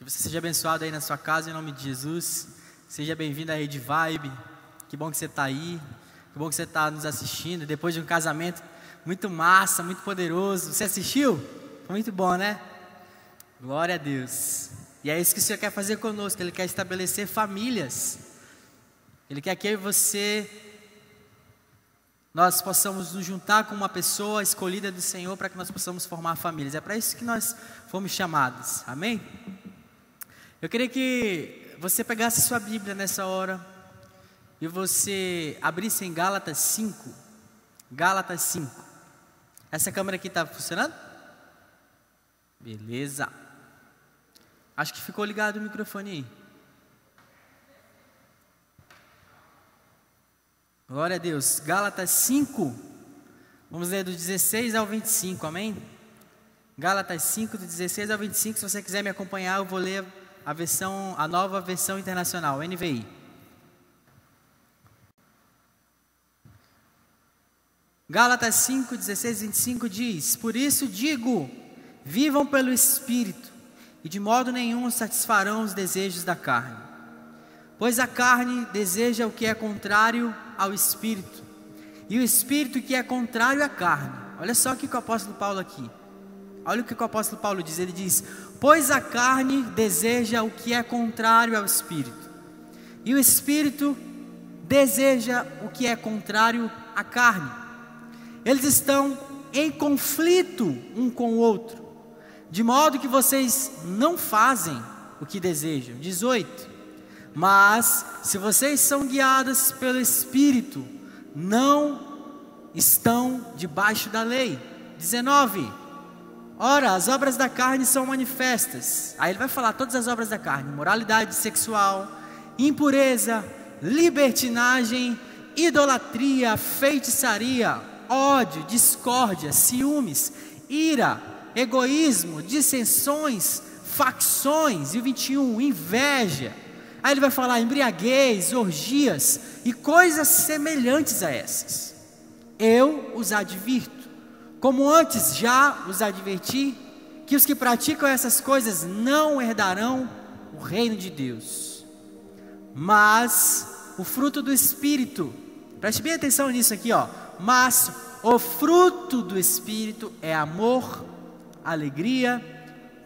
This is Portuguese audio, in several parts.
Que você seja abençoado aí na sua casa, em nome de Jesus. Seja bem-vindo à Rede Vibe. Que bom que você está aí. Que bom que você está nos assistindo. Depois de um casamento muito massa, muito poderoso. Você assistiu? Foi muito bom, né? Glória a Deus. E é isso que o Senhor quer fazer conosco. Ele quer estabelecer famílias. Ele quer que eu e você, nós possamos nos juntar com uma pessoa escolhida do Senhor para que nós possamos formar famílias. É para isso que nós fomos chamados. Amém? Eu queria que você pegasse sua Bíblia nessa hora e você abrisse em Gálatas 5. Gálatas 5. Essa câmera aqui está funcionando? Beleza. Acho que ficou ligado o microfone aí. Glória a Deus. Gálatas 5. Vamos ler do 16 ao 25, amém? Gálatas 5, do 16 ao 25. Se você quiser me acompanhar, eu vou ler a nova versão internacional, NVI. Gálatas 5, 16 e 25 diz: Por isso digo, vivam pelo Espírito, e de modo nenhum satisfarão os desejos da carne. Pois a carne deseja o que é contrário ao Espírito, e o Espírito que é contrário à carne. Olha só o que o apóstolo Paulo aqui. Olha o que o apóstolo Paulo diz. Ele diz: pois a carne deseja o que é contrário ao Espírito, e o Espírito deseja o que é contrário à carne. Eles estão em conflito um com o outro, de modo que vocês não fazem o que desejam. 18. Mas se vocês são guiados pelo Espírito, não estão debaixo da lei. 19. Ora, as obras da carne são manifestas. Aí ele vai falar todas as obras da carne: imoralidade sexual, impureza, libertinagem, idolatria, feitiçaria, ódio, discórdia, ciúmes, ira, egoísmo, dissensões, facções. E o 21, inveja. Aí ele vai falar embriaguez, orgias e coisas semelhantes a essas. Eu os advirto, como antes já os adverti, que os que praticam essas coisas não herdarão o reino de Deus. Mas o fruto do Espírito, preste bem atenção nisso aqui, ó. Mas o fruto do Espírito é amor, alegria,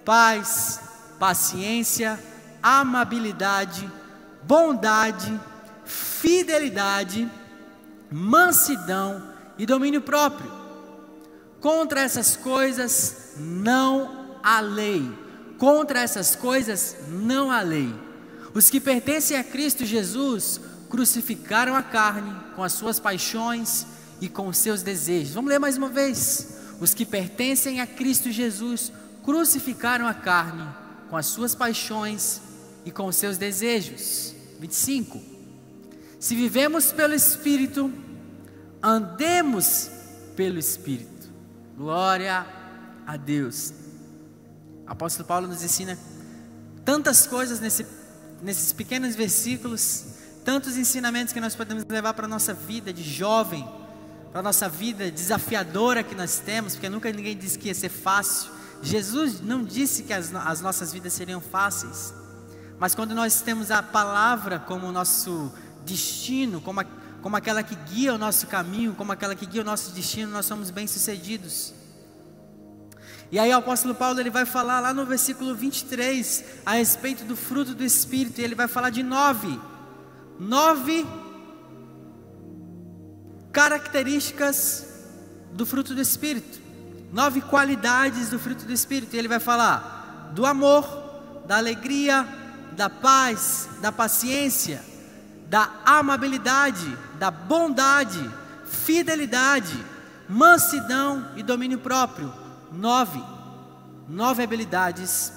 paz, paciência, amabilidade, bondade, fidelidade, mansidão e domínio próprio. Contra essas coisas não há lei. Contra essas coisas não há lei. Os que pertencem a Cristo Jesus crucificaram a carne com as suas paixões e com os seus desejos. Vamos ler mais uma vez. Os que pertencem a Cristo Jesus crucificaram a carne com as suas paixões e com os seus desejos. 25. Se vivemos pelo Espírito, andemos pelo Espírito. Glória a Deus. O apóstolo Paulo nos ensina tantas coisas nesses pequenos versículos, tantos ensinamentos que nós podemos levar para a nossa vida de jovem, para a nossa vida desafiadora que nós temos, porque nunca ninguém disse que ia ser fácil. Jesus não disse que as nossas vidas seriam fáceis, mas quando nós temos a palavra como nosso destino, como aquela que guia o nosso caminho, como aquela que guia o nosso destino, nós somos bem-sucedidos. E aí o apóstolo Paulo, ele vai falar lá no versículo 23, a respeito do fruto do Espírito, e ele vai falar de 9 características do fruto do Espírito, 9 qualidades do fruto do Espírito. E ele vai falar do amor, da alegria, da paz, da paciência, da amabilidade, da bondade, fidelidade, mansidão e domínio próprio. 9 habilidades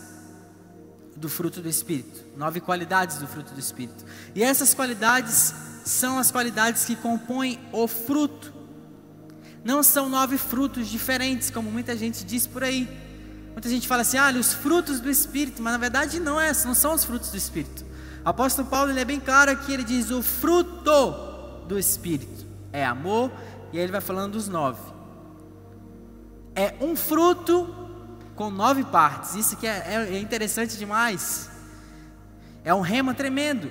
do fruto do Espírito, 9 qualidades do fruto do Espírito. E essas qualidades são as qualidades que compõem o fruto. Não são 9 frutos diferentes, como muita gente diz por aí. Muita gente fala assim: os frutos do Espírito, mas na verdade não são os frutos do Espírito. O apóstolo Paulo, ele é bem claro aqui, ele diz: o fruto do Espírito é amor, e aí ele vai falando dos 9. É um fruto com 9 partes. Isso que é interessante demais. É um rema tremendo.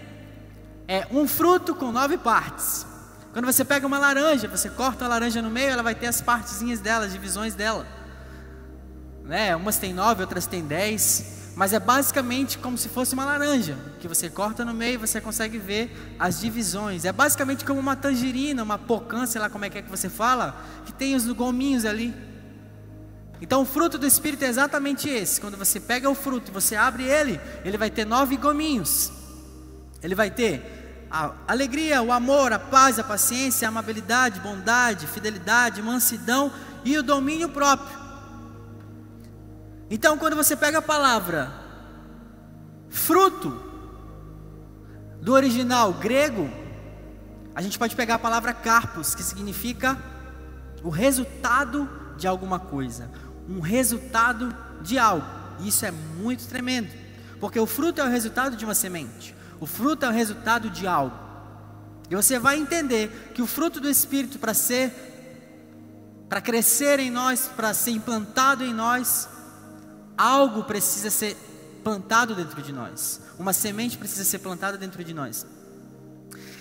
É um fruto com 9 partes. Quando você pega uma laranja, você corta a laranja no meio, ela vai ter as partezinhas dela, as divisões dela, né? Umas tem 9, outras tem 10, mas é basicamente como se fosse uma laranja, que você corta no meio e você consegue ver as divisões. É basicamente como uma tangerina, uma pocã, sei lá como é que você fala, que tem os gominhos ali. Então o fruto do Espírito é exatamente esse. Quando você pega o fruto e você abre ele vai ter 9 gominhos. Ele vai ter a alegria, o amor, a paz, a paciência, a amabilidade, bondade, fidelidade, mansidão e o domínio próprio. Então, quando você pega a palavra fruto, do original grego, a gente pode pegar a palavra karpos, que significa o resultado de alguma coisa, um resultado de algo. Isso é muito tremendo, porque o fruto é o resultado de uma semente. O fruto é o resultado de algo. E você vai entender que o fruto do Espírito, para crescer em nós, para ser implantado em nós, algo precisa ser plantado dentro de nós. Uma semente precisa ser plantada dentro de nós.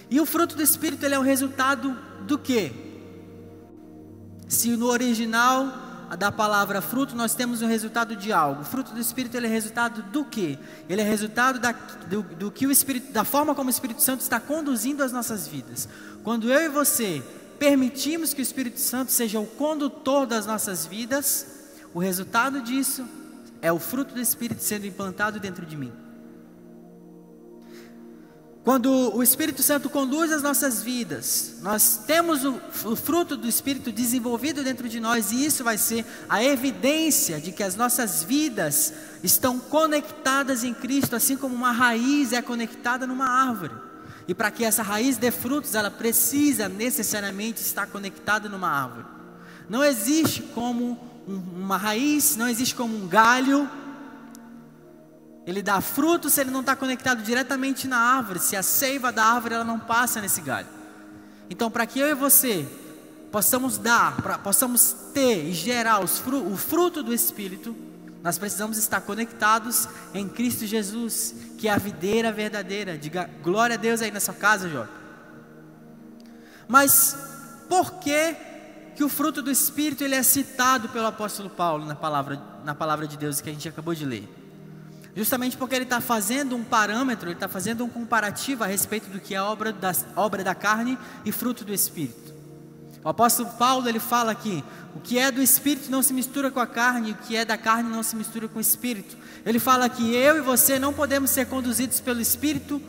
E o fruto do Espírito, ele é o resultado do quê? Se no original da palavra fruto, nós temos o resultado de algo. O fruto do Espírito, ele é resultado do quê? Ele é resultado do que o Espírito, da forma como o Espírito Santo está conduzindo as nossas vidas. Quando eu e você permitimos que o Espírito Santo seja o condutor das nossas vidas, o resultado disso é o fruto do Espírito sendo implantado dentro de mim. Quando o Espírito Santo conduz as nossas vidas, nós temos o fruto do Espírito desenvolvido dentro de nós, e isso vai ser a evidência de que as nossas vidas estão conectadas em Cristo, assim como uma raiz é conectada numa árvore. E para que essa raiz dê frutos, ela precisa necessariamente estar conectada numa árvore. Não existe como uma raiz, não existe como um galho. Ele dá fruto se ele não está conectado diretamente na árvore, se a seiva da árvore ela não passa nesse galho. Então, para que eu e você possamos possamos ter e gerar o fruto do Espírito, nós precisamos estar conectados em Cristo Jesus, que é a videira verdadeira. Diga glória a Deus aí na sua casa, Jó. Mas por que o fruto do Espírito ele é citado pelo apóstolo Paulo na palavra de Deus que a gente acabou de ler? Justamente porque ele está fazendo um parâmetro, ele está fazendo um comparativo a respeito do que é obra da carne e fruto do Espírito. O apóstolo Paulo, ele fala aqui, o que é do Espírito não se mistura com a carne, e o que é da carne não se mistura com o Espírito. Ele fala que eu e você não podemos ser conduzidos pelo Espírito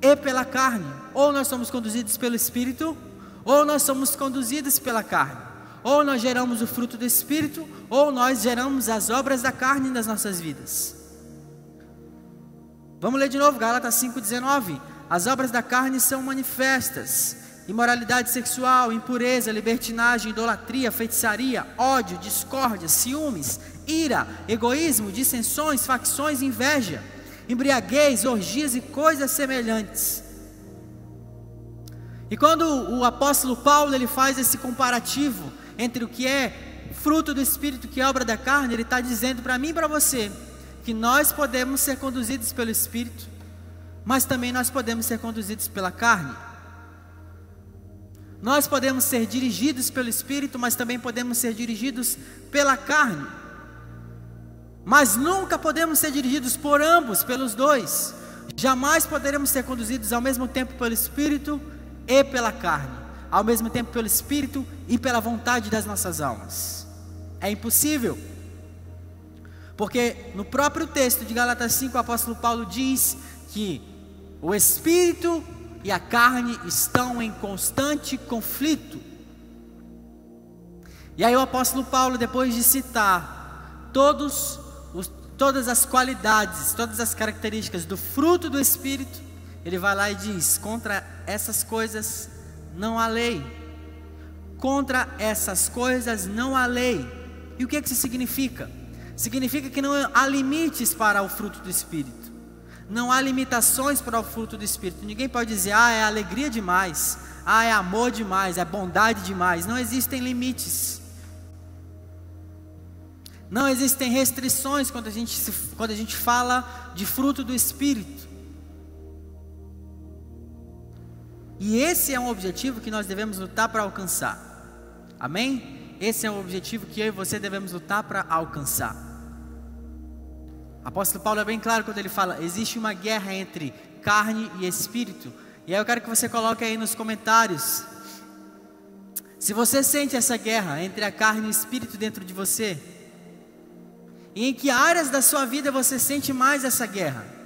e pela carne. Ou nós somos conduzidos pelo Espírito, ou nós somos conduzidos pela carne. Ou nós geramos o fruto do Espírito, ou nós geramos as obras da carne nas nossas vidas. Vamos ler de novo, Gálatas 5,19. As obras da carne são manifestas: imoralidade sexual, impureza, libertinagem, idolatria, feitiçaria, ódio, discórdia, ciúmes, ira, egoísmo, dissensões, facções, inveja, embriaguez, orgias e coisas semelhantes. E quando o apóstolo Paulo ele faz esse comparativo entre o que é fruto do Espírito, que é obra da carne, ele está dizendo para mim e para você que nós podemos ser conduzidos pelo Espírito, mas também nós podemos ser conduzidos pela carne. Nós podemos ser dirigidos pelo Espírito, mas também podemos ser dirigidos pela carne. Mas nunca podemos ser dirigidos por ambos, pelos dois. Jamais poderemos ser conduzidos ao mesmo tempo pelo Espírito e pela carne, ao mesmo tempo pelo Espírito e pela vontade das nossas almas. É impossível. Porque no próprio texto de Gálatas 5, o apóstolo Paulo diz que o Espírito e a carne estão em constante conflito. E aí o apóstolo Paulo, depois de citar todas as qualidades, todas as características do fruto do Espírito, ele vai lá e diz: contra essas coisas não há lei. Contra essas coisas não há lei. E o que isso significa? Significa que não há limites para o fruto do Espírito. Não há limitações para o fruto do Espírito. Ninguém pode dizer, é alegria demais, é amor demais, é bondade demais. Não existem limites. Não existem restrições quando a gente fala de fruto do Espírito. E esse é um objetivo que nós devemos lutar para alcançar. Amém? Esse é um objetivo que eu e você devemos lutar para alcançar. O apóstolo Paulo é bem claro quando ele fala: existe uma guerra entre carne e espírito. E aí eu quero que você coloque aí nos comentários, se você sente essa guerra entre a carne e o espírito dentro de você, e em que áreas da sua vida você sente mais essa guerra.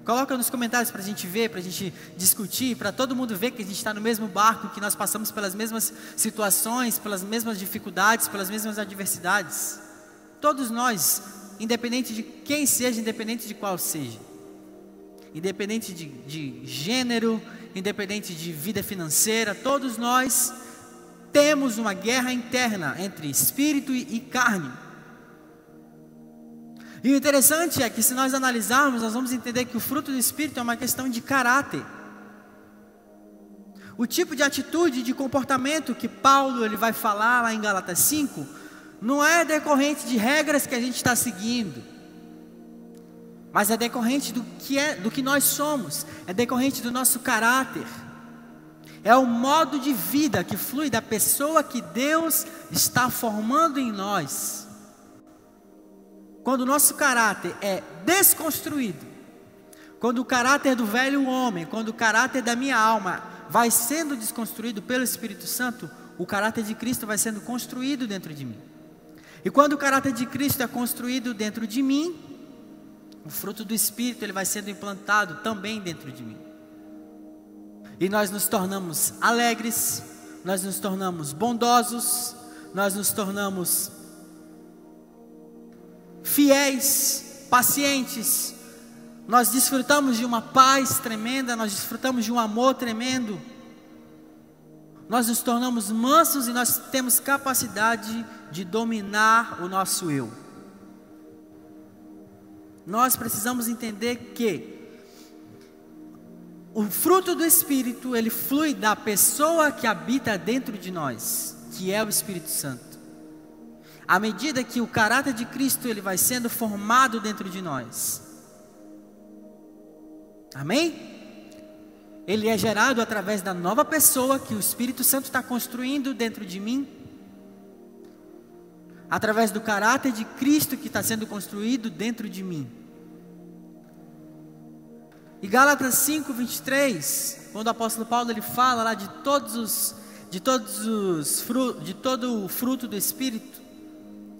Coloca nos comentários para a gente ver, para a gente discutir, para todo mundo ver que a gente está no mesmo barco, que nós passamos pelas mesmas situações, pelas mesmas dificuldades, pelas mesmas adversidades. Todos nós, independente de quem seja, independente de qual seja, independente de gênero, independente de vida financeira, todos nós temos uma guerra interna entre espírito e carne. E o interessante é que, se nós analisarmos, nós vamos entender que o fruto do Espírito é uma questão de caráter. O tipo de atitude, de comportamento que Paulo ele vai falar lá em Gálatas 5, não é decorrente de regras que a gente está seguindo, mas é decorrente do que nós somos, é decorrente do nosso caráter. É o modo de vida que flui da pessoa que Deus está formando em nós. Quando o nosso caráter é desconstruído, quando o caráter do velho homem, quando o caráter da minha alma vai sendo desconstruído pelo Espírito Santo, o caráter de Cristo vai sendo construído dentro de mim. E quando o caráter de Cristo é construído dentro de mim, o fruto do Espírito ele vai sendo implantado também dentro de mim. E nós nos tornamos alegres, nós nos tornamos bondosos, nós nos tornamos fiéis, pacientes, nós desfrutamos de uma paz tremenda, nós desfrutamos de um amor tremendo, nós nos tornamos mansos e nós temos capacidade de dominar o nosso eu. Nós precisamos entender que o fruto do Espírito, ele flui da pessoa que habita dentro de nós, que é o Espírito Santo. À medida que o caráter de Cristo ele vai sendo formado dentro de nós. Amém? Ele é gerado através da nova pessoa que o Espírito Santo está construindo dentro de mim. Através do caráter de Cristo que está sendo construído dentro de mim. E Gálatas 5:23, quando o apóstolo Paulo ele fala lá de todo o fruto do Espírito,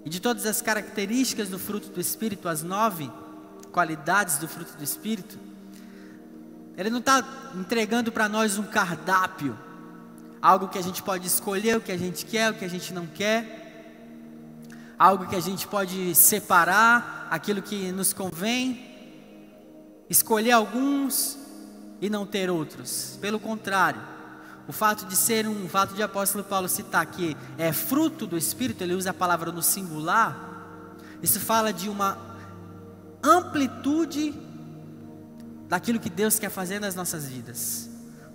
e de todas as características do fruto do Espírito, as 9 qualidades do fruto do Espírito, ele não está entregando para nós um cardápio, algo que a gente pode escolher o que a gente quer, o que a gente não quer, algo que a gente pode separar, aquilo que nos convém, escolher alguns e não ter outros. Pelo contrário, o fato de apóstolo Paulo citar que é fruto do Espírito, ele usa a palavra no singular, isso fala de uma amplitude daquilo que Deus quer fazer nas nossas vidas.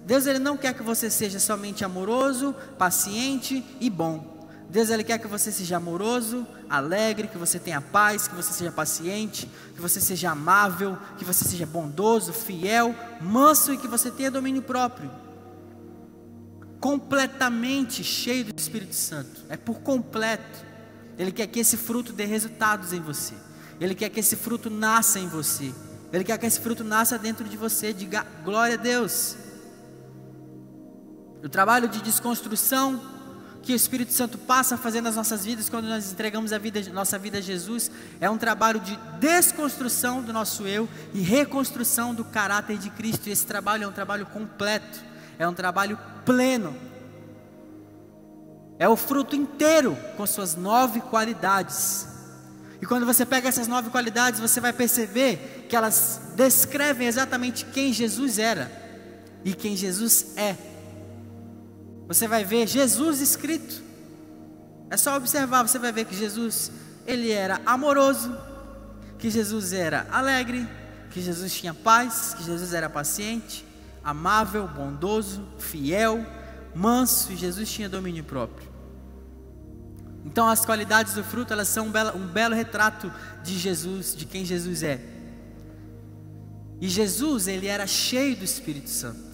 Deus ele não quer que você seja somente amoroso, paciente e bom. Deus ele quer que você seja amoroso, alegre, que você tenha paz, que você seja paciente, que você seja amável, que você seja bondoso, fiel, manso e que você tenha domínio próprio. Completamente cheio do Espírito Santo, é por completo. Ele quer que esse fruto dê resultados em você, Ele quer que esse fruto nasça em você, Ele quer que esse fruto nasça dentro de você. Diga glória a Deus. O trabalho de desconstrução que o Espírito Santo passa a fazer nas nossas vidas quando nós entregamos nossa vida a Jesus, é um trabalho de desconstrução do nosso eu e reconstrução do caráter de Cristo. E esse trabalho é um trabalho completo, é um trabalho pleno, é o fruto inteiro com suas 9 qualidades. E quando você pega essas 9 qualidades, você vai perceber que elas descrevem exatamente quem Jesus era e quem Jesus é. Você vai ver Jesus escrito, é só observar, você vai ver que Jesus, ele era amoroso, que Jesus era alegre, que Jesus tinha paz, que Jesus era paciente, amável, bondoso, fiel, manso, e Jesus tinha domínio próprio. Então as qualidades do fruto, elas são um belo retrato de Jesus, de quem Jesus é. E Jesus, ele era cheio do Espírito Santo.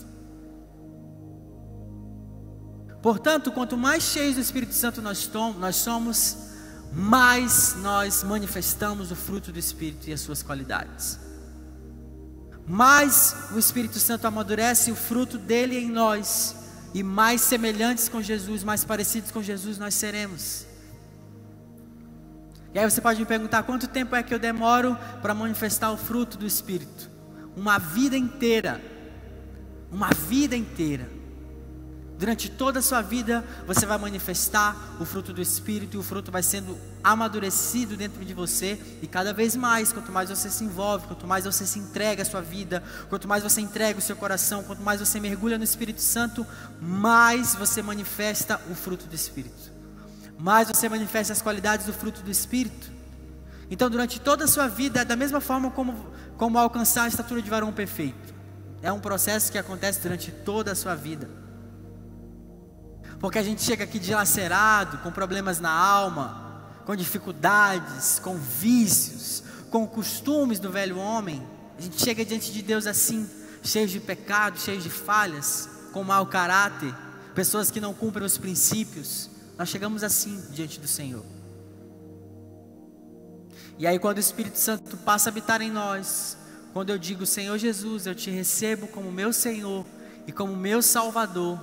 Portanto, quanto mais cheios do Espírito Santo nós somos, mais nós manifestamos o fruto do Espírito e as suas qualidades. Mais o Espírito Santo amadurece o fruto dele em nós, e mais semelhantes com Jesus, mais parecidos com Jesus nós seremos. E aí você pode me perguntar: quanto tempo é que eu demoro para manifestar o fruto do Espírito? Uma vida inteira. Uma vida inteira. Durante toda a sua vida, você vai manifestar o fruto do Espírito, e o fruto vai sendo amadurecido dentro de você, e cada vez mais, quanto mais você se envolve, quanto mais você se entrega à sua vida, quanto mais você entrega o seu coração, quanto mais você mergulha no Espírito Santo, mais você manifesta o fruto do Espírito, mais você manifesta as qualidades do fruto do Espírito. Então, durante toda a sua vida, é da mesma forma como alcançar a estatura de varão perfeito. É um processo que acontece durante toda a sua vida. Porque a gente chega aqui dilacerado, com problemas na alma, com dificuldades, com vícios, com costumes do velho homem. A gente chega diante de Deus assim, cheios de pecados, cheios de falhas, com mau caráter, pessoas que não cumprem os princípios. Nós chegamos assim diante do Senhor. E aí, quando o Espírito Santo passa a habitar em nós, quando eu digo: Senhor Jesus, eu te recebo como meu Senhor e como meu Salvador,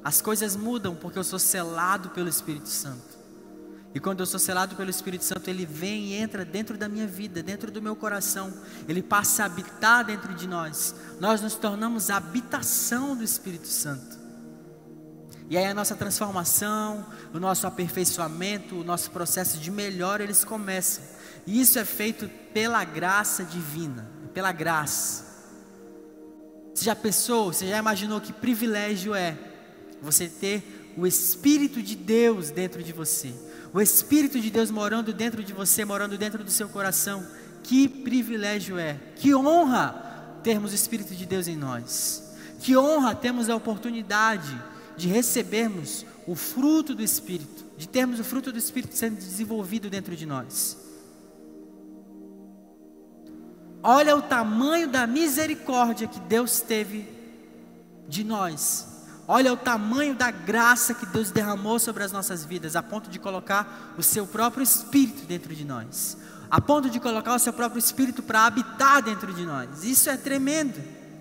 as coisas mudam, porque eu sou selado pelo Espírito Santo. E quando eu sou selado pelo Espírito Santo, ele vem e entra dentro da minha vida, dentro do meu coração. Ele passa a habitar dentro de nós. Nós nos tornamos a habitação do Espírito Santo. E aí a nossa transformação, o nosso aperfeiçoamento, o nosso processo de melhora, eles começam. E isso é feito pela graça divina, pela graça. Você já pensou, você já imaginou que privilégio é você ter o Espírito de Deus dentro de você, o Espírito de Deus morando dentro de você, morando dentro do seu coração? Que privilégio é, que honra termos o Espírito de Deus em nós, que honra termos a oportunidade de recebermos o fruto do Espírito, de termos o fruto do Espírito sendo desenvolvido dentro de nós. Olha o tamanho da misericórdia que Deus teve de nós. Olha o tamanho da graça que Deus derramou sobre as nossas vidas, a ponto de colocar o seu próprio Espírito dentro de nós, a ponto de colocar o seu próprio Espírito para habitar dentro de nós. Isso é tremendo.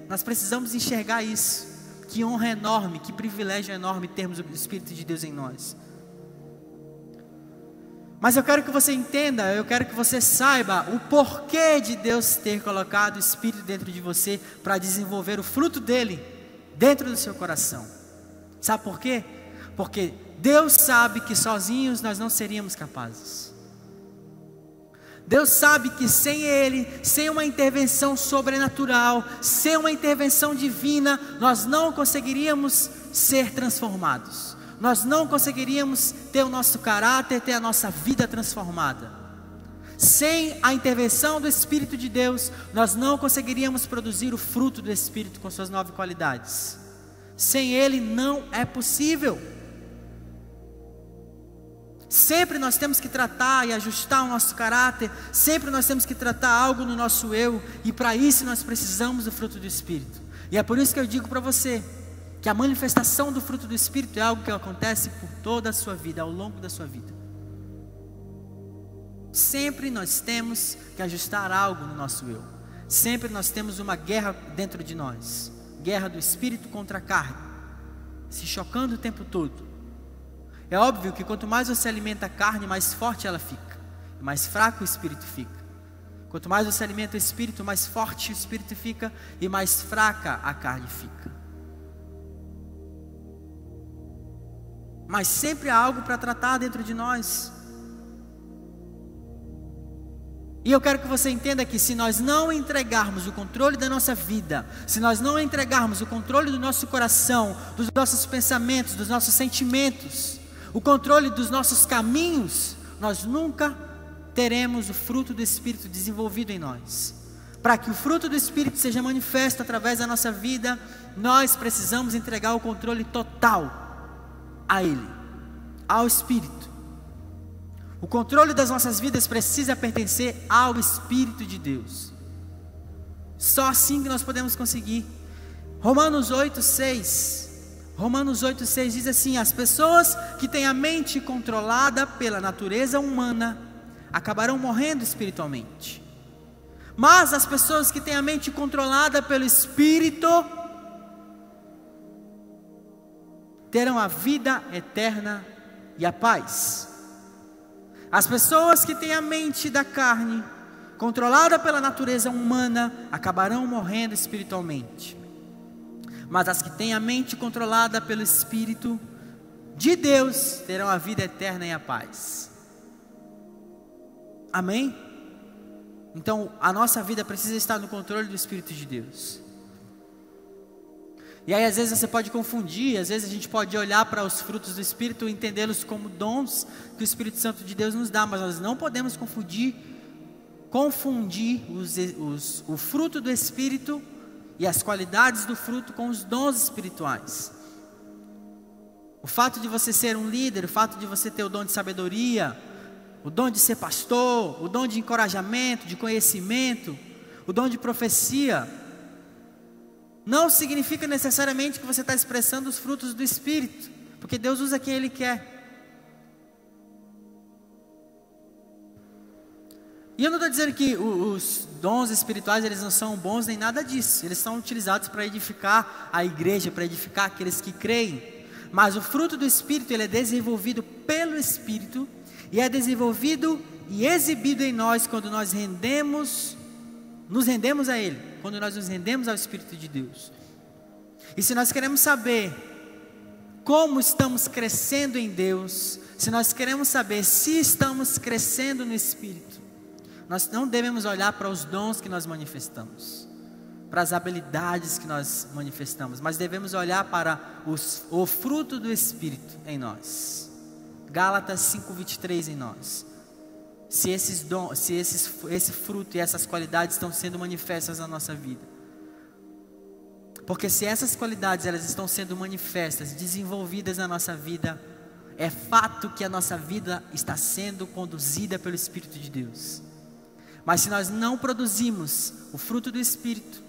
Nós precisamos enxergar isso. Que honra enorme, que privilégio enorme termos o Espírito de Deus em nós. Mas eu quero que você entenda, eu quero que você saiba o porquê de Deus ter colocado o Espírito dentro de você para desenvolver o fruto dele dentro do seu coração. Sabe por quê? Porque Deus sabe que sozinhos nós não seríamos capazes. Deus sabe que sem Ele, sem uma intervenção sobrenatural, sem uma intervenção divina, nós não conseguiríamos ser transformados. Nós não conseguiríamos ter o nosso caráter, ter a nossa vida transformada. Sem a intervenção do Espírito de Deus, nós não conseguiríamos produzir o fruto do Espírito com suas 9 qualidades. Sem Ele não é possível. Sempre nós temos que tratar e ajustar o nosso caráter, sempre nós temos que tratar algo no nosso eu, e para isso nós precisamos do fruto do Espírito. E é por isso que eu digo para você, que a manifestação do fruto do Espírito é algo que acontece por toda a sua vida, ao longo da sua vida. Sempre nós temos que ajustar algo no nosso eu. Sempre nós temos uma guerra dentro de nós. Guerra do Espírito contra a carne, se chocando o tempo todo. É óbvio que quanto mais você alimenta a carne, mais forte ela fica, mais fraco o Espírito fica. Quanto mais você alimenta o Espírito, mais forte o Espírito fica e mais fraca a carne fica. Mas sempre há algo para tratar dentro de nós. E eu quero que você entenda que se nós não entregarmos o controle da nossa vida, se nós não entregarmos o controle do nosso coração, dos nossos pensamentos, dos nossos sentimentos, o controle dos nossos caminhos, nós nunca teremos o fruto do Espírito desenvolvido em nós. Para que o fruto do Espírito seja manifesto através da nossa vida, nós precisamos entregar o controle total a Ele, ao Espírito. O controle das nossas vidas precisa pertencer ao Espírito de Deus. Só assim que nós podemos conseguir. Romanos 8:6 diz assim: as pessoas que têm a mente controlada pela natureza humana acabarão morrendo espiritualmente. Mas as pessoas que têm a mente controlada pelo Espírito terão a vida eterna e a paz. As pessoas que têm a mente da carne controlada pela natureza humana acabarão morrendo espiritualmente. Mas as que têm a mente controlada pelo Espírito de Deus terão a vida eterna e a paz. Amém? Então a nossa vida precisa estar no controle do Espírito de Deus. E aí às vezes você pode confundir, às vezes a gente pode olhar para os frutos do Espírito e entendê-los como dons que o Espírito Santo de Deus nos dá, mas nós não podemos confundir o fruto do Espírito e as qualidades do fruto com os dons espirituais. O fato de você ser um líder, o fato de você ter o dom de sabedoria, o dom de ser pastor, o dom de encorajamento, de conhecimento, o dom de profecia, não significa necessariamente que você está expressando os frutos do Espírito, porque Deus usa quem Ele quer. E eu não estou dizendo que os dons espirituais eles não são bons nem nada disso. Eles são utilizados para edificar a igreja, para edificar aqueles que creem. Mas o fruto do Espírito ele é desenvolvido pelo Espírito e é desenvolvido e exibido em nós quando nós nos rendemos a Ele, quando nós nos rendemos ao Espírito de Deus. E se nós queremos saber como estamos crescendo em Deus, se nós queremos saber se estamos crescendo no Espírito, nós não devemos olhar para os dons que nós manifestamos, para as habilidades que nós manifestamos, mas devemos olhar para o fruto do Espírito em nós. Gálatas 5:23 em nós. Se esse fruto e essas qualidades estão sendo manifestas na nossa vida. Porque se essas qualidades elas estão sendo manifestas, desenvolvidas na nossa vida, é fato que a nossa vida está sendo conduzida pelo Espírito de Deus. Mas se nós não produzimos o fruto do Espírito,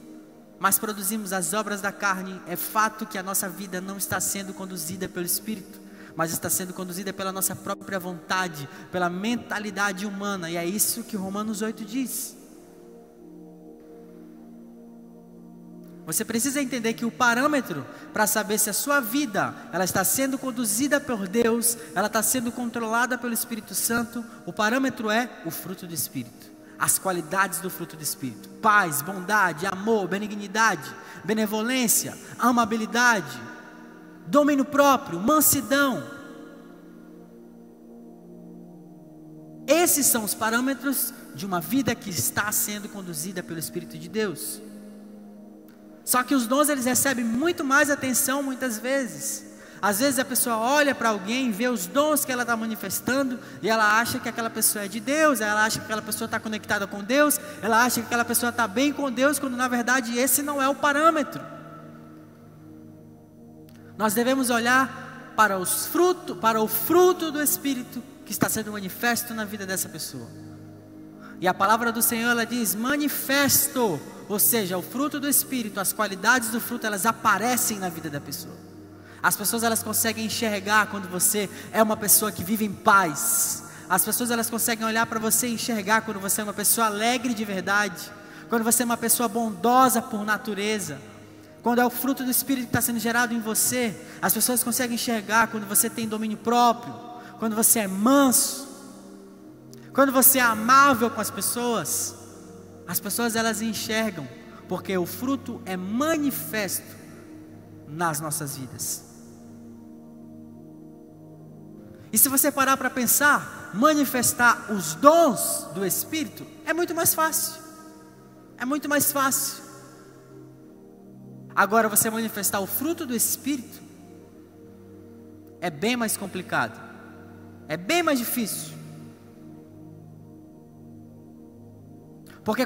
mas produzimos as obras da carne, é fato que a nossa vida não está sendo conduzida pelo Espírito, mas está sendo conduzida pela nossa própria vontade, pela mentalidade humana. E é isso que Romanos 8 diz. Você precisa entender que o parâmetro para saber se a sua vida ela está sendo conduzida por Deus, ela está sendo controlada pelo Espírito Santo, o parâmetro é o fruto do Espírito. As qualidades do fruto do Espírito: paz, bondade, amor, benignidade, benevolência, amabilidade, domínio próprio, mansidão. Esses são os parâmetros de uma vida que está sendo conduzida pelo Espírito de Deus. Só que os dons eles recebem muito mais atenção muitas vezes. Às vezes a pessoa olha para alguém, vê os dons que ela está manifestando e ela acha que aquela pessoa é de Deus, ela acha que aquela pessoa está conectada com Deus, ela acha que aquela pessoa está bem com Deus, quando na verdade esse não é o parâmetro. Nós devemos olhar para o fruto do Espírito que está sendo manifesto na vida dessa pessoa. E a palavra do Senhor ela diz manifesto, ou seja, o fruto do Espírito, as qualidades do fruto elas aparecem na vida da pessoa. As pessoas elas conseguem enxergar quando você é uma pessoa que vive em paz. As pessoas elas conseguem olhar para você e enxergar quando você é uma pessoa alegre de verdade, quando você é uma pessoa bondosa por natureza, quando é o fruto do Espírito que está sendo gerado em você. As pessoas conseguem enxergar quando você tem domínio próprio, quando você é manso, quando você é amável com as pessoas. As pessoas elas enxergam, porque o fruto é manifesto nas nossas vidas. E se você parar para pensar, manifestar os dons do Espírito é muito mais fácil. É muito mais fácil. Agora você manifestar o fruto do Espírito é bem mais complicado. É bem mais difícil. Porque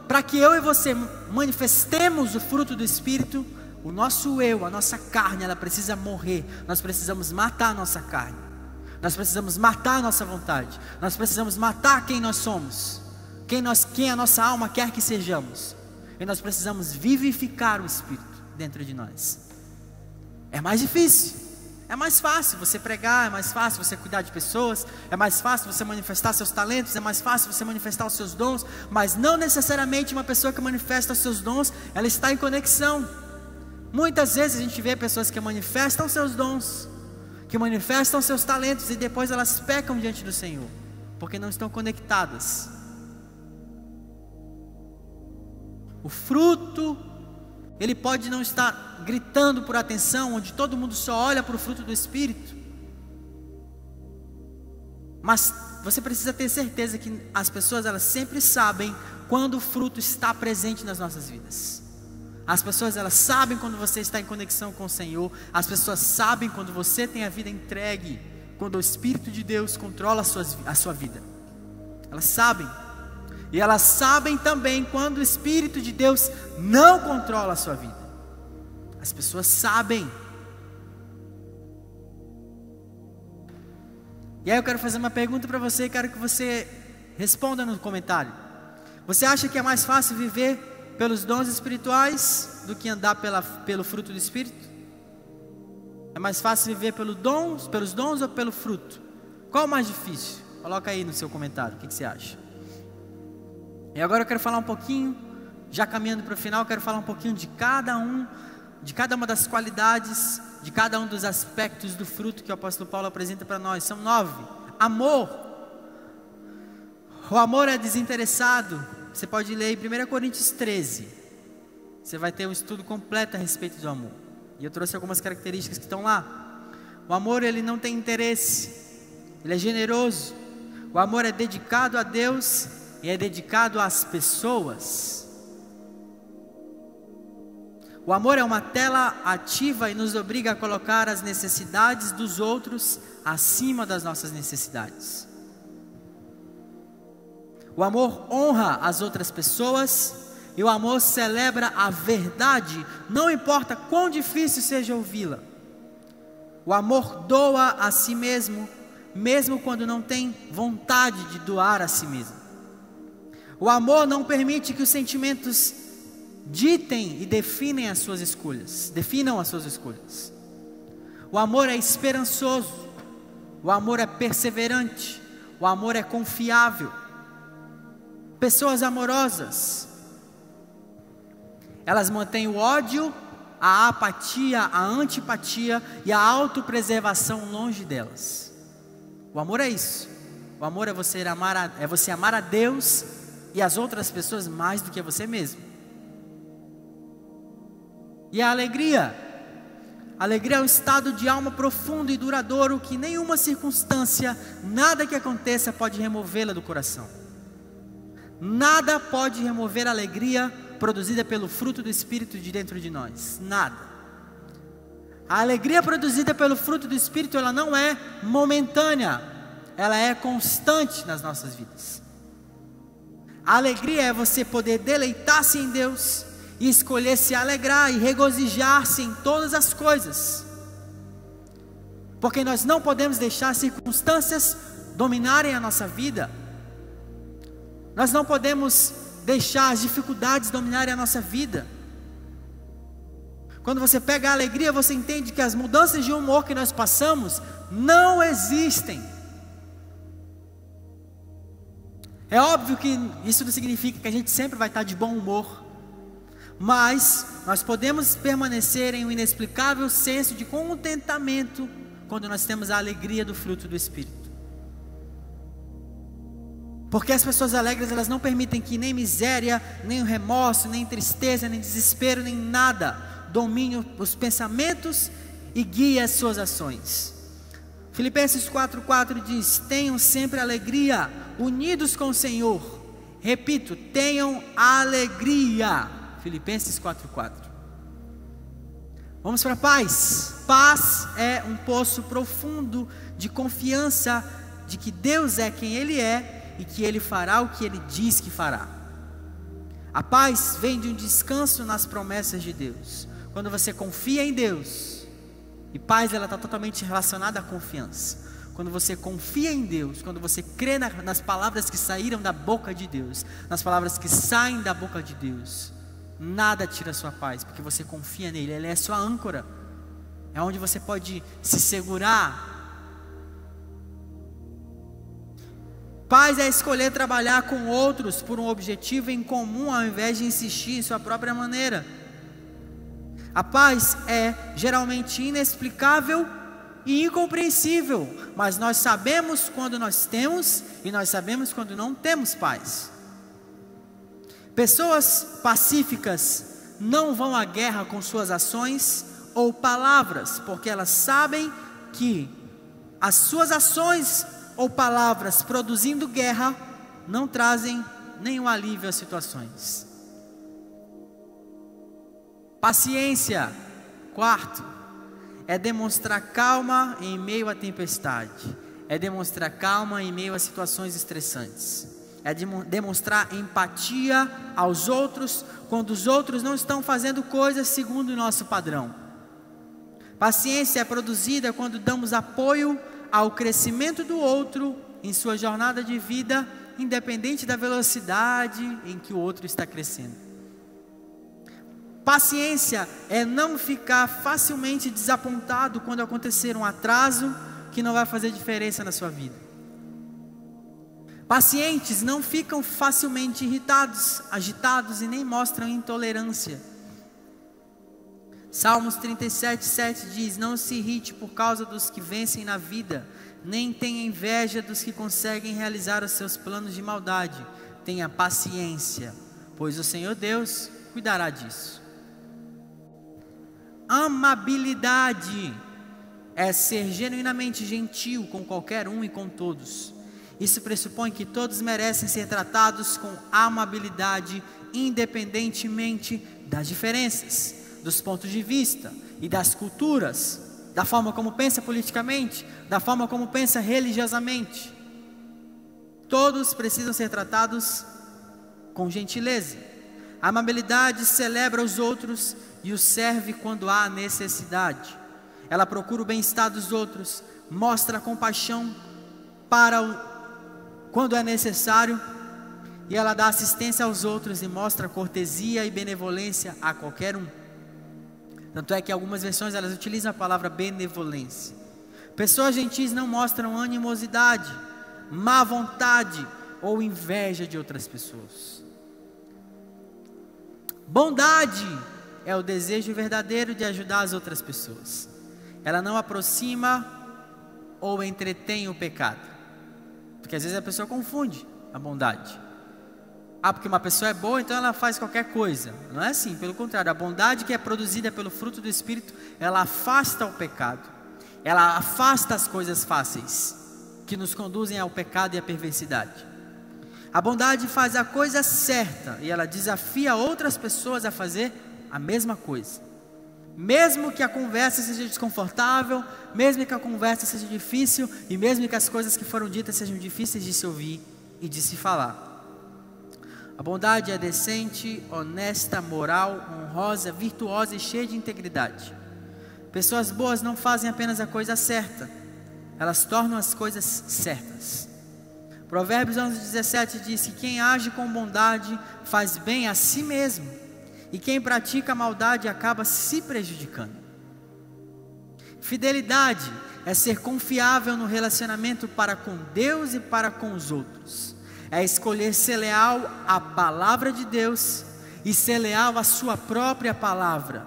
para que eu e você manifestemos o fruto do Espírito, o nosso eu, a nossa carne, ela precisa morrer. Nós precisamos matar a nossa carne. Nós precisamos matar a nossa vontade. Nós precisamos matar quem nós somos, quem a nossa alma quer que sejamos. E nós precisamos vivificar o Espírito dentro de nós. É mais difícil. É mais fácil você pregar, é mais fácil você cuidar de pessoas, é mais fácil você manifestar seus talentos, é mais fácil você manifestar os seus dons. Mas não necessariamente uma pessoa que manifesta os seus dons, ela está em conexão. Muitas vezes a gente vê pessoas que manifestam seus dons, que manifestam seus talentos, e depois elas pecam diante do Senhor, porque não estão conectadas. O fruto, ele pode não estar gritando por atenção, onde todo mundo só olha para o fruto do Espírito. Mas você precisa ter certeza que as pessoas, elas sempre sabem quando o fruto está presente nas nossas vidas. As pessoas, elas sabem quando você está em conexão com o Senhor. As pessoas sabem quando você tem a vida entregue, quando o Espírito de Deus controla a sua vida. Elas sabem. E elas sabem também quando o Espírito de Deus não controla a sua vida. As pessoas sabem. E aí eu quero fazer uma pergunta para você, e quero que você responda no comentário. Você acha que é mais fácil viver pelos dons espirituais do que andar pelo fruto do Espírito? É mais fácil viver pelos dons ou pelo fruto? Qual é o mais difícil? Coloca aí no seu comentário, o que você acha? E agora eu quero falar um pouquinho, já caminhando para o final, eu quero falar um pouquinho de cada uma das qualidades, de cada um dos aspectos do fruto que o apóstolo Paulo apresenta para nós. São 9. Amor. O amor é desinteressado. Você pode ler em 1 Coríntios 13. Você vai ter um estudo completo a respeito do amor. E eu trouxe algumas características que estão lá. O amor, ele não tem interesse. Ele é generoso. O amor é dedicado a Deus e é dedicado às pessoas. O amor é uma tela ativa e nos obriga a colocar as necessidades dos outros acima das nossas necessidades. O amor honra as outras pessoas e o amor celebra a verdade, não importa quão difícil seja ouvi-la. O amor doa a si mesmo, mesmo quando não tem vontade de doar a si mesmo. O amor não permite que os sentimentos ditem e definam as suas escolhas. O amor é esperançoso, o amor é perseverante, o amor é confiável. Pessoas amorosas, elas mantêm o ódio, a apatia, a antipatia e a autopreservação longe delas. O amor é isso. O amor é você amar a Deus e as outras pessoas mais do que você mesmo. E a alegria é um estado de alma profundo e duradouro que nenhuma circunstância, nada que aconteça pode removê-la do coração. Nada pode remover a alegria produzida pelo fruto do Espírito de dentro de nós. Nada. A alegria produzida pelo fruto do Espírito, ela não é momentânea, ela é constante nas nossas vidas. A alegria é você poder deleitar-se em Deus e escolher se alegrar e regozijar-se em todas as coisas. Porque nós não podemos deixar circunstâncias dominarem a nossa vida. Nós não podemos deixar as dificuldades dominarem a nossa vida. Quando você pega a alegria, você entende que as mudanças de humor que nós passamos não existem. É óbvio que isso não significa que a gente sempre vai estar de bom humor, mas nós podemos permanecer em um inexplicável senso de contentamento quando nós temos a alegria do fruto do Espírito. Porque as pessoas alegres, elas não permitem que nem miséria, nem remorso, nem tristeza, nem desespero, nem nada domine os pensamentos e guie as suas ações. Filipenses 4:4 diz: tenham sempre alegria, unidos com o Senhor. Repito, tenham alegria. Filipenses 4:4. Vamos para a paz. Paz é um poço profundo de confiança de que Deus é quem Ele é e que Ele fará o que Ele diz que fará. A paz vem de um descanso nas promessas de Deus. Quando você confia em Deus, e paz ela está totalmente relacionada à confiança. quando você confia em Deus, quando você crê nas palavras que saíram da boca de Deus, nas palavras que saem da boca de Deus, nada tira a sua paz, porque você confia nele, ele é sua âncora, é onde você pode se segurar. Paz é escolher trabalhar com outros por um objetivo em comum, ao invés de insistir em sua própria maneira. A paz é geralmente inexplicável e incompreensível, mas nós sabemos quando nós temos e nós sabemos quando não temos paz. Pessoas pacíficas não vão à guerra com suas ações ou palavras, porque elas sabem que as suas ações ou palavras produzindo guerra não trazem nenhum alívio às situações. Paciência, quarto, é demonstrar calma em meio à tempestade, é demonstrar calma em meio a situações estressantes, é demonstrar empatia aos outros quando os outros não estão fazendo coisas segundo o nosso padrão. Paciência é produzida quando damos apoio ao crescimento do outro em sua jornada de vida, independente da velocidade em que o outro está crescendo. Paciência é não ficar facilmente desapontado quando acontecer um atraso que não vai fazer diferença na sua vida. Pacientes não ficam facilmente irritados, agitados e nem mostram intolerância. Salmos 37:7 diz: não se irrite por causa dos que vencem na vida, nem tenha inveja dos que conseguem realizar os seus planos de maldade. Tenha paciência, pois o Senhor Deus cuidará disso. Amabilidade é ser genuinamente gentil com qualquer um e com todos. Isso pressupõe que todos merecem ser tratados com amabilidade, independentemente das diferenças, dos pontos de vista e das culturas, da forma como pensa politicamente, da forma como pensa religiosamente. Todos precisam ser tratados com gentileza. A amabilidade celebra os outros e os serve quando há necessidade. Ela procura o bem-estar dos outros, mostra compaixão quando é necessário, e ela dá assistência aos outros e mostra cortesia e benevolência a qualquer um. Tanto é que algumas versões elas utilizam a palavra benevolência. Pessoas gentis não mostram animosidade, má vontade ou inveja de outras pessoas. Bondade é o desejo verdadeiro de ajudar as outras pessoas. Ela não aproxima ou entretém o pecado, porque às vezes a pessoa confunde a bondade. Porque uma pessoa é boa, então ela faz qualquer coisa. Não é assim, pelo contrário, a bondade que é produzida pelo fruto do Espírito, ela afasta o pecado, ela afasta as coisas fáceis que nos conduzem ao pecado e à perversidade. A bondade faz a coisa certa e ela desafia outras pessoas a fazer a mesma coisa. Mesmo que a conversa seja desconfortável, mesmo que a conversa seja difícil e mesmo que as coisas que foram ditas sejam difíceis de se ouvir e de se falar. A bondade é decente, honesta, moral, honrosa, virtuosa e cheia de integridade. Pessoas boas não fazem apenas a coisa certa, elas tornam as coisas certas. Provérbios 11:17 diz que quem age com bondade faz bem a si mesmo, e quem pratica a maldade acaba se prejudicando. Fidelidade é ser confiável no relacionamento para com Deus e para com os outros. É escolher ser leal à palavra de Deus e ser leal à sua própria palavra.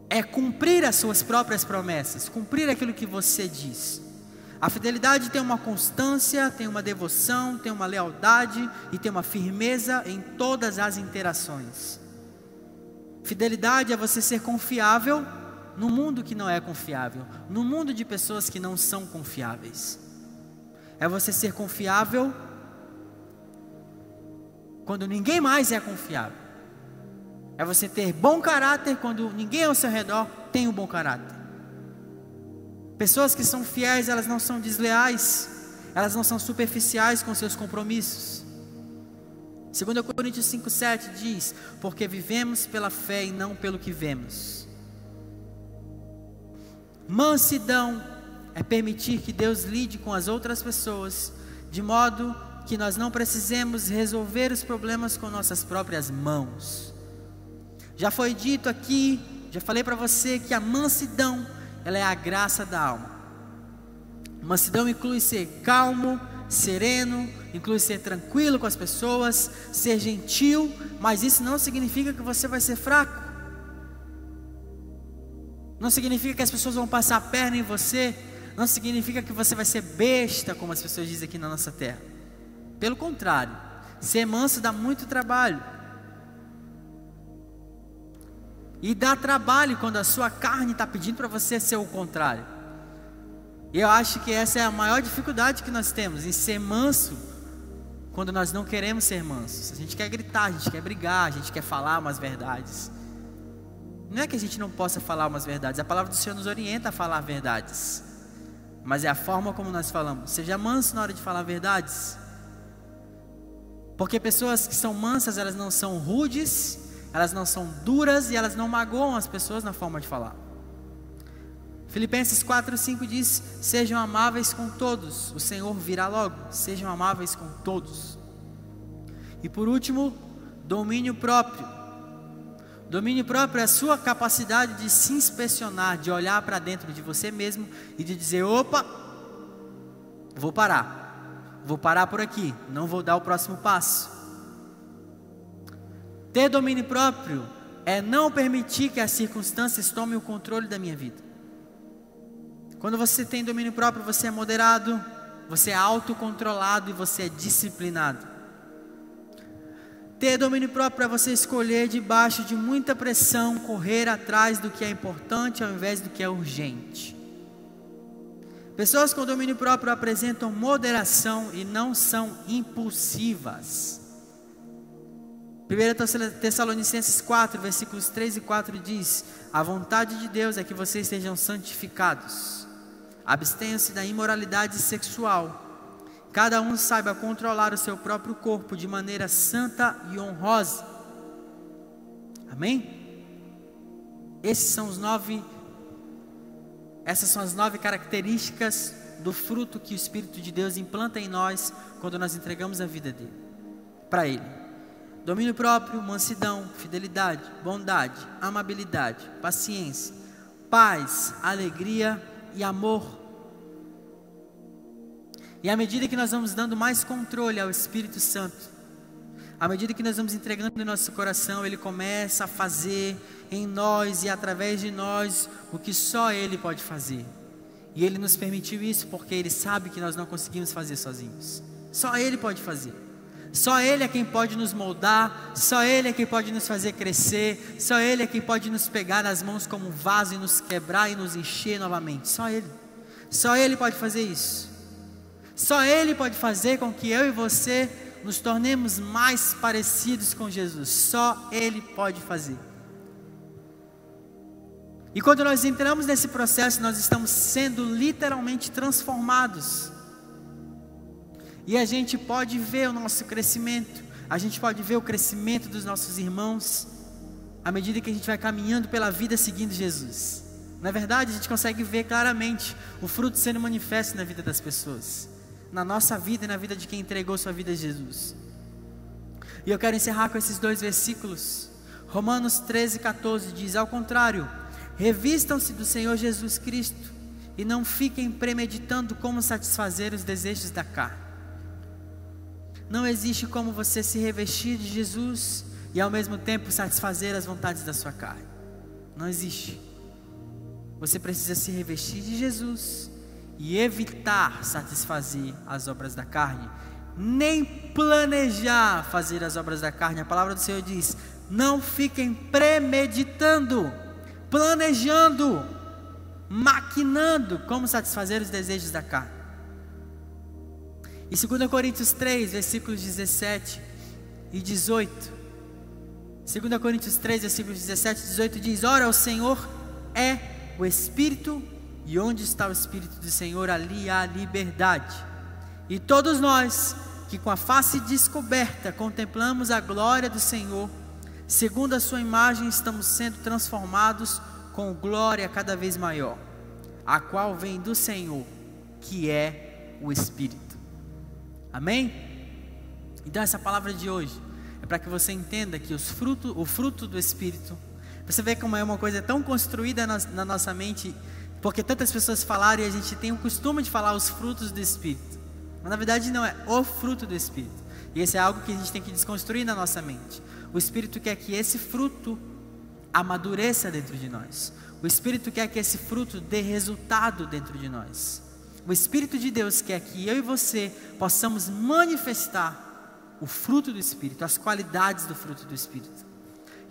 É cumprir as suas próprias promessas, cumprir aquilo que você diz. A fidelidade tem uma constância, tem uma devoção, tem uma lealdade e tem uma firmeza em todas as interações. Fidelidade é você ser confiável no mundo que não é confiável, no mundo de pessoas que não são confiáveis. É você ser confiável quando ninguém mais é confiável. É você ter bom caráter quando ninguém ao seu redor tem um bom caráter. Pessoas que são fiéis, elas não são desleais, elas não são superficiais com seus compromissos. 2 Coríntios 5:7 diz: porque vivemos pela fé e não pelo que vemos. Mansidão é permitir que Deus lide com as outras pessoas, de modo que nós não precisemos resolver os problemas com nossas próprias mãos. Já foi dito aqui, já falei para você que a mansidão, ela é a graça da alma. Mansidão inclui ser calmo, sereno, inclui ser tranquilo com as pessoas, ser gentil, mas isso não significa que você vai ser fraco. Não significa que as pessoas vão passar a perna em você, não significa que você vai ser besta, como as pessoas dizem aqui na nossa terra. Pelo contrário, ser manso dá muito trabalho. E dá trabalho quando a sua carne está pedindo para você ser o contrário. E eu acho que essa é a maior dificuldade que nós temos, em ser manso, quando nós não queremos ser mansos. A gente quer gritar, a gente quer brigar, a gente quer falar umas verdades. Não é que a gente não possa falar umas verdades, a palavra do Senhor nos orienta a falar verdades, mas é a forma como nós falamos. Seja manso na hora de falar verdades, porque pessoas que são mansas, elas não são rudes, elas não são duras e elas não magoam as pessoas na forma de falar. Filipenses 4:5 diz: sejam amáveis com todos, o Senhor virá logo, sejam amáveis com todos. E por último, domínio próprio. Domínio próprio é a sua capacidade de se inspecionar, de olhar para dentro de você mesmo e de dizer: opa, vou parar por aqui, não vou dar o próximo passo. Ter domínio próprio é não permitir que as circunstâncias tomem o controle da minha vida. Quando você tem domínio próprio, você é moderado, você é autocontrolado e você é disciplinado. Ter domínio próprio é você escolher debaixo de muita pressão, correr atrás do que é importante ao invés do que é urgente. Pessoas com domínio próprio apresentam moderação e não são impulsivas. 1 Tessalonicenses 4, versículos 3 e 4 diz: a vontade de Deus é que vocês sejam santificados, abstenham-se da imoralidade sexual, cada um saiba controlar o seu próprio corpo de maneira santa e honrosa. Amém? Essas são as 9 características do fruto que o Espírito de Deus implanta em nós quando nós entregamos a vida dele, para Ele. Domínio próprio, mansidão, fidelidade, bondade, amabilidade, paciência, paz, alegria e amor. E à medida que nós vamos dando mais controle ao Espírito Santo, à medida que nós vamos entregando em nosso coração, Ele começa a fazer em nós e através de nós o que só Ele pode fazer. E Ele nos permitiu isso porque Ele sabe que nós não conseguimos fazer sozinhos. Só Ele pode fazer. Só Ele é quem pode nos moldar, só Ele é quem pode nos fazer crescer, só Ele é quem pode nos pegar nas mãos como um vaso e nos quebrar e nos encher novamente. Só Ele pode fazer isso. Só Ele pode fazer com que eu e você nos tornemos mais parecidos com Jesus. Só Ele pode fazer. E quando nós entramos nesse processo, nós estamos sendo literalmente transformados. E a gente pode ver o nosso crescimento, a gente pode ver o crescimento dos nossos irmãos, à medida que a gente vai caminhando pela vida seguindo Jesus. Na verdade, a gente consegue ver claramente o fruto sendo manifesto na vida das pessoas, na nossa vida e na vida de quem entregou sua vida a Jesus. E eu quero encerrar com esses 2 versículos. Romanos 13:14 diz: ao contrário, revistam-se do Senhor Jesus Cristo e não fiquem premeditando como satisfazer os desejos da carne. Não existe como você se revestir de Jesus e ao mesmo tempo satisfazer as vontades da sua carne. Não existe. Você precisa se revestir de Jesus e evitar satisfazer as obras da carne, nem planejar fazer as obras da carne. A palavra do Senhor diz: não fiquem premeditando, planejando, maquinando como satisfazer os desejos da carne. E 2 Coríntios 3, versículos 17 e 18. 2 Coríntios 3, versículos 17 e 18 diz: ora, o Senhor é o Espírito, e onde está o Espírito do Senhor, ali há liberdade. E todos nós, que com a face descoberta contemplamos a glória do Senhor, segundo a sua imagem, estamos sendo transformados com glória cada vez maior, a qual vem do Senhor, que é o Espírito. Amém? Então essa palavra de hoje é para que você entenda que o fruto do Espírito, você vê como é uma coisa tão construída na nossa mente, porque tantas pessoas falaram e a gente tem o costume de falar os frutos do Espírito, mas na verdade não, é o fruto do Espírito. E esse é algo que a gente tem que desconstruir na nossa mente. O Espírito quer que esse fruto amadureça dentro de nós. O Espírito quer que esse fruto dê resultado dentro de nós. O Espírito de Deus quer que eu e você possamos manifestar o fruto do Espírito, as qualidades do fruto do Espírito.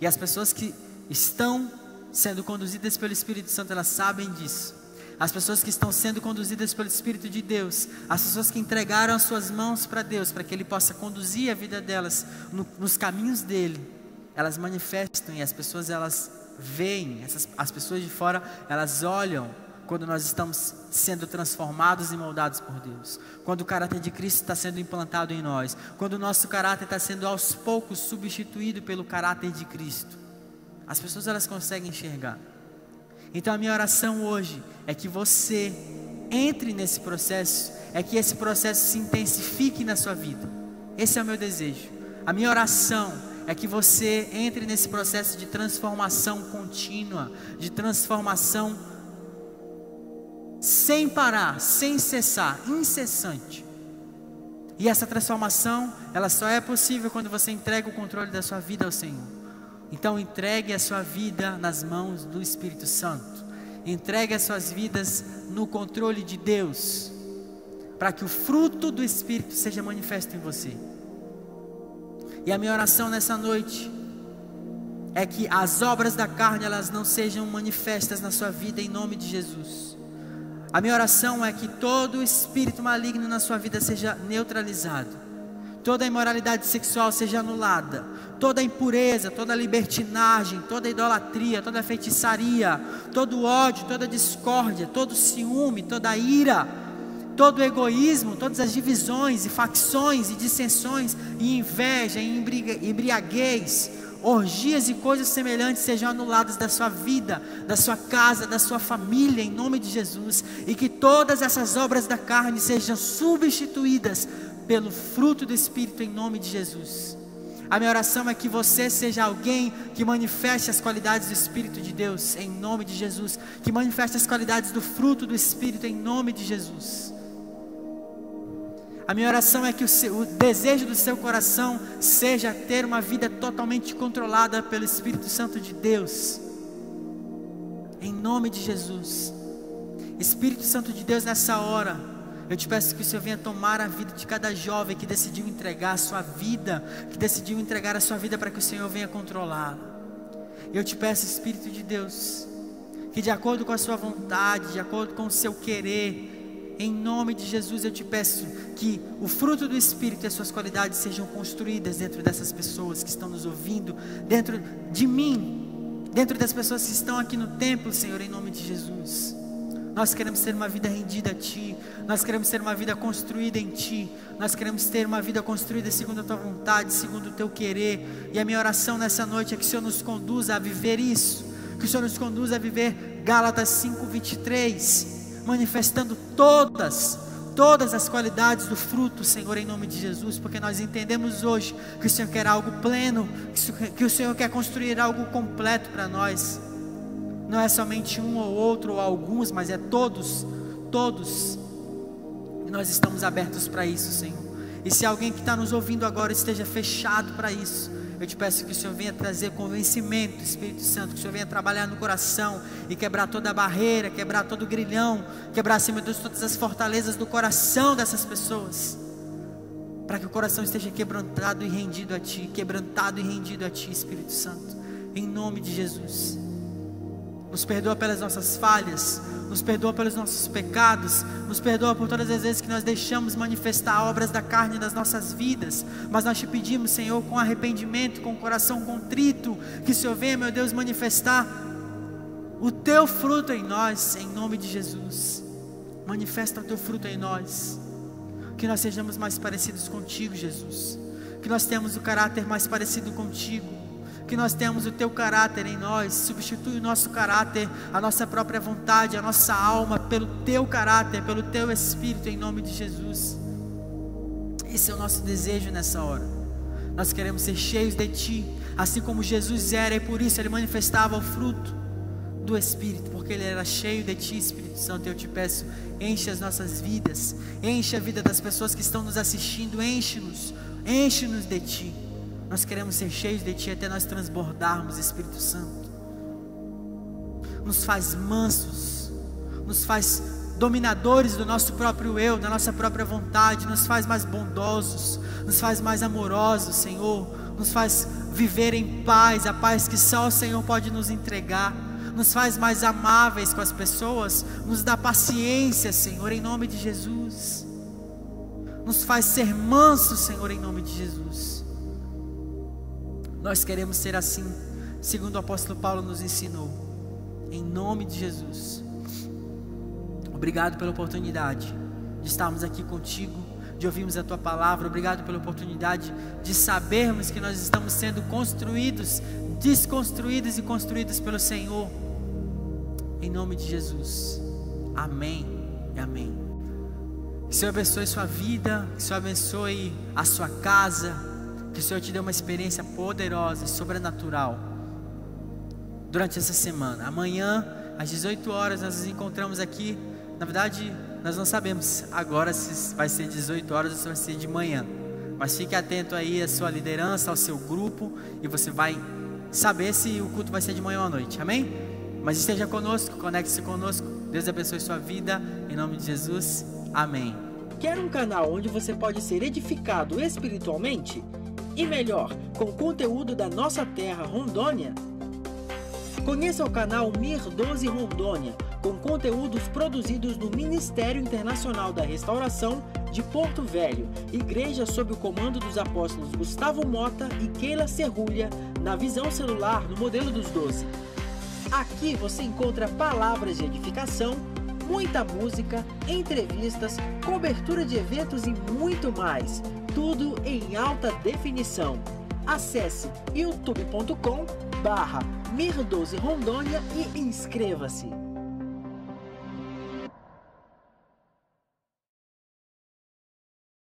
E as pessoas que estão sendo conduzidas pelo Espírito Santo, elas sabem disso. As pessoas que estão sendo conduzidas pelo Espírito de Deus, as pessoas que entregaram as suas mãos para Deus, para que Ele possa conduzir a vida delas nos caminhos dEle, elas manifestam, e as pessoas elas veem, as pessoas de fora, elas olham quando nós estamos sendo transformados e moldados por Deus, quando o caráter de Cristo está sendo implantado em nós, quando o nosso caráter está sendo aos poucos substituído pelo caráter de Cristo, as pessoas elas conseguem enxergar. Então a minha oração hoje é que você entre nesse processo, é que esse processo se intensifique na sua vida. Esse é o meu desejo. A minha oração é que você entre nesse processo de transformação contínua, de transformação sem parar, sem cessar, incessante. E essa transformação, ela só é possível quando você entrega o controle da sua vida ao Senhor. Então entregue a sua vida nas mãos do Espírito Santo. Entregue as suas vidas no controle de Deus, para que o fruto do Espírito seja manifesto em você. E a minha oração nessa noite é que as obras da carne elas não sejam manifestas na sua vida em nome de Jesus. A minha oração é que todo espírito maligno na sua vida seja neutralizado. Toda a imoralidade sexual seja anulada, toda a impureza, toda a libertinagem, toda a idolatria, toda a feitiçaria, todo o ódio, toda a discórdia, todo o ciúme, toda a ira, todo o egoísmo, todas as divisões e facções e dissensões e inveja e embriaguez, orgias e coisas semelhantes sejam anuladas da sua vida, da sua casa, da sua família, em nome de Jesus, e que todas essas obras da carne sejam substituídas pelo fruto do Espírito em nome de Jesus. A minha oração é que você seja alguém que manifeste as qualidades do Espírito de Deus em nome de Jesus, que manifeste as qualidades do fruto do Espírito em nome de Jesus. A minha oração é que o desejo do seu coração seja ter uma vida totalmente controlada pelo Espírito Santo de Deus, em nome de Jesus. Espírito Santo de Deus, nessa hora eu te peço que o Senhor venha tomar a vida de cada jovem que decidiu entregar a sua vida, que decidiu entregar a sua vida para que o Senhor venha controlá-la. Eu te peço, Espírito de Deus, que de acordo com a sua vontade, de acordo com o seu querer, em nome de Jesus eu te peço que o fruto do Espírito e as suas qualidades sejam construídas dentro dessas pessoas que estão nos ouvindo, dentro de mim, dentro das pessoas que estão aqui no templo, Senhor, em nome de Jesus. Nós queremos ter uma vida rendida a Ti, nós queremos ter uma vida construída em Ti, nós queremos ter uma vida construída segundo a Tua vontade, segundo o Teu querer. E a minha oração nessa noite é que o Senhor nos conduza a viver isso, que o Senhor nos conduza a viver Gálatas 5:23, manifestando todas as qualidades do fruto, Senhor, em nome de Jesus, porque nós entendemos hoje que o Senhor quer algo pleno, que o Senhor quer construir algo completo para nós. Não é somente um ou outro ou alguns, mas é todos. E nós estamos abertos para isso, Senhor. E se alguém que está nos ouvindo agora esteja fechado para isso, eu te peço que o Senhor venha trazer convencimento, Espírito Santo, que o Senhor venha trabalhar no coração e quebrar toda a barreira, quebrar todo o grilhão, quebrar, Senhor Deus, todas as fortalezas do coração dessas pessoas, para que o coração esteja quebrantado e rendido a Ti, Espírito Santo, em nome de Jesus. Nos perdoa pelas nossas falhas, nos perdoa pelos nossos pecados, nos perdoa por todas as vezes que nós deixamos manifestar obras da carne nas nossas vidas, mas nós te pedimos, Senhor, com arrependimento, com o coração contrito, que o Senhor venha, meu Deus, manifestar o Teu fruto em nós, em nome de Jesus. Manifesta o Teu fruto em nós, que nós sejamos mais parecidos contigo, Jesus, que nós tenhamos o caráter mais parecido contigo, que nós tenhamos o Teu caráter em nós. Substitui o nosso caráter, a nossa própria vontade, a nossa alma, pelo Teu caráter, pelo Teu Espírito, em nome de Jesus. Esse é o nosso desejo nessa hora. Nós queremos ser cheios de Ti, assim como Jesus era, e por isso Ele manifestava o fruto do Espírito, porque Ele era cheio de Ti, Espírito Santo. Eu te peço, enche as nossas vidas, enche a vida das pessoas que estão nos assistindo, enche-nos de Ti. Nós queremos ser cheios de Ti até nós transbordarmos, Espírito Santo. Nos faz mansos, nos faz dominadores do nosso próprio eu, da nossa própria vontade, nos faz mais bondosos, nos faz mais amorosos, Senhor, nos faz viver em paz, a paz que só o Senhor pode nos entregar, nos faz mais amáveis com as pessoas, nos dá paciência, Senhor, em nome de Jesus, nos faz ser mansos, Senhor, em nome de Jesus. Nós queremos ser assim, segundo o apóstolo Paulo nos ensinou, em nome de Jesus. Obrigado pela oportunidade de estarmos aqui contigo, de ouvirmos a Tua palavra. Obrigado pela oportunidade de sabermos que nós estamos sendo construídos, desconstruídos e construídos pelo Senhor, em nome de Jesus. Amém e amém. Que o Senhor abençoe sua vida, que o Senhor abençoe a sua casa, que o Senhor te dê uma experiência poderosa e sobrenatural durante essa semana. Amanhã, às 18 horas, nós nos encontramos aqui. Na verdade, nós não sabemos agora se vai ser 18 horas ou se vai ser de manhã. Mas fique atento aí à sua liderança, ao seu grupo, e você vai saber se o culto vai ser de manhã ou à noite. Amém? Mas esteja conosco, conecte-se conosco. Deus abençoe sua vida, em nome de Jesus. Amém. Quer um canal onde você pode ser edificado espiritualmente? E melhor, com conteúdo da nossa terra, Rondônia? Conheça o canal Mir 12 Rondônia, com conteúdos produzidos no Ministério Internacional da Restauração de Porto Velho, igreja sob o comando dos apóstolos Gustavo Mota e Keila Serrulha, na visão celular no modelo dos 12. Aqui você encontra palavras de edificação, muita música, entrevistas, cobertura de eventos e muito mais, tudo em alta definição. Acesse youtube.com/Mir 12 Rondônia e inscreva-se.